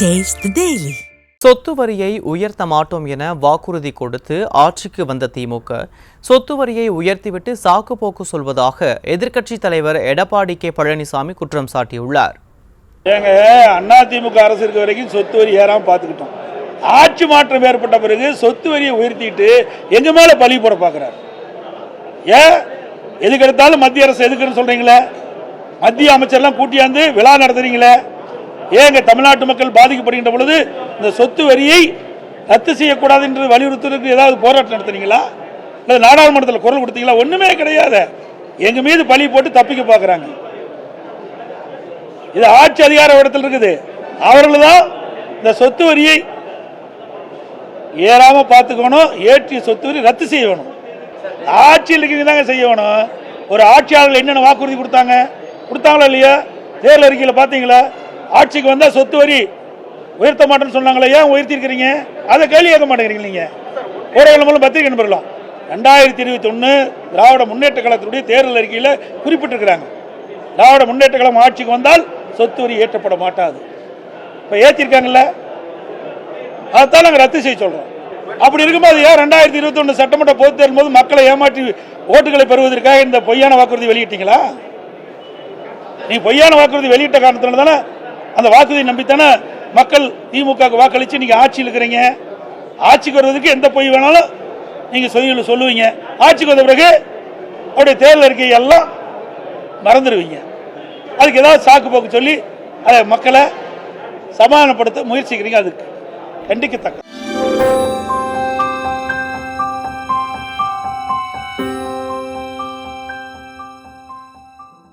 Taste the Daily. சொத்து வரியை உயர்த்த மாட்டோம் என வாக்குறுதி கொடுத்து ஆட்சிக்கு வந்த திமுக சொத்து வரியை உயர்த்திவிட்டு சாக்குப்போக்கு சொல்வதாக எதிர்க்கட்சி தலைவர் எடப்பாடி கே பழனிசாமி குற்றம் சாட்டியுள்ளார். அதிமுக அரசு இருக்க வரைக்கும் சொத்து வரி ஏறாம பார்த்துக்கிட்டோம். ஆட்சி மாற்றம் ஏற்பட்ட பிறகு சொத்து வரியை உயர்த்திட்டு எங்க மேல பழி போட பார்க்கிறார். ஏன் எதுக்கு எடுத்தாலும் மத்திய அரசு எதுக்குன்னு சொல்றீங்களே, மத்திய அமைச்சர்லாம் கூட்டியாந்து விழா நடத்துறீங்களே, ஏங்க தமிழ்நாட்டு மக்கள் பாதிக்கப்படுகின்ற பொழுது இந்த சொத்து வரியை ரத்து செய்யக்கூடாது என்று வலியுறுத்துவதற்கு ஏதாவது போராட்டம் நடத்துறீங்களா, இல்லை நாடாளுமன்றத்தில் குரல் கொடுத்தீங்களா? ஒண்ணுமே கிடையாது. எங்க மீது பழி போட்டு தப்பிக்க பார்க்குறாங்க. இது ஆட்சி அதிகார இடத்தில் இருக்குது. அவர்கள் தான் இந்த சொத்து வரியை ஏறாம பார்த்துக்கணும், ஏற்றிய சொத்து வரி ரத்து செய்யணும். ஆட்சியில் தாங்க செய்யணும். ஒரு ஆட்சியாளர்கள் என்னென்ன வாக்குறுதி கொடுத்தாங்களா இல்லையா? தேர்தல் அறிக்கையில் பார்த்தீங்களா? ஆட்சிக்கு வந்தால் சொத்து வரி உயர்த்த மாட்டேன்னு சொன்னாங்களே, ஏன் உயர்த்திருக்கிறீங்க? அதை கேள்வி கேட்க மாட்டேங்கிறீங்க. நீங்கள் ஊடகங்கள் மூலம் பத்திரிகை நண்பர்களாம் 2021 திராவிட முன்னேற்ற கழகத்துடைய தேர்தல் அறிக்கையில் குறிப்பிட்டிருக்கிறாங்க. திராவிட முன்னேற்ற கழகம் ஆட்சிக்கு வந்தால் சொத்து வரி ஏற்றப்பட மாட்டாது. இப்போ ஏற்றிருக்காங்கல்ல, அதைத்தான் நாங்கள் ரத்து செய்ய சொல்கிறோம். அப்படி இருக்கும்போது ஏன் 2021 சட்டமன்ற பொதுத் தேர்தல் போது மக்களை ஏமாற்றி ஓட்டுகளை பெறுவதற்காக இந்த பொய்யான வாக்குறுதி வெளியிட்டீங்களா? நீ பொய்யான வாக்குறுதி வெளியிட்ட காரணத்தினால தானே அந்த வாக்குறுதி நம்பித்தானே மக்கள் திமுக வாக்களிச்சு நீங்க ஆட்சியில் இருக்கிறீங்க. ஆட்சிக்கு வருவதற்கு எந்த பொய் வேணாலும் நீங்க சொல்லுவீங்க. ஆட்சிக்கு வந்த பிறகு அவருடைய தேர்தல் அறிக்கையை எல்லாம் மறந்துடுவீங்க. அதுக்கு ஏதாவது சாக்கு போக்கு சொல்லி அதை மக்களை சமாதானப்படுத்த முயற்சிக்கிறீங்க. அதுக்கு கண்டிக்கத்தக்க.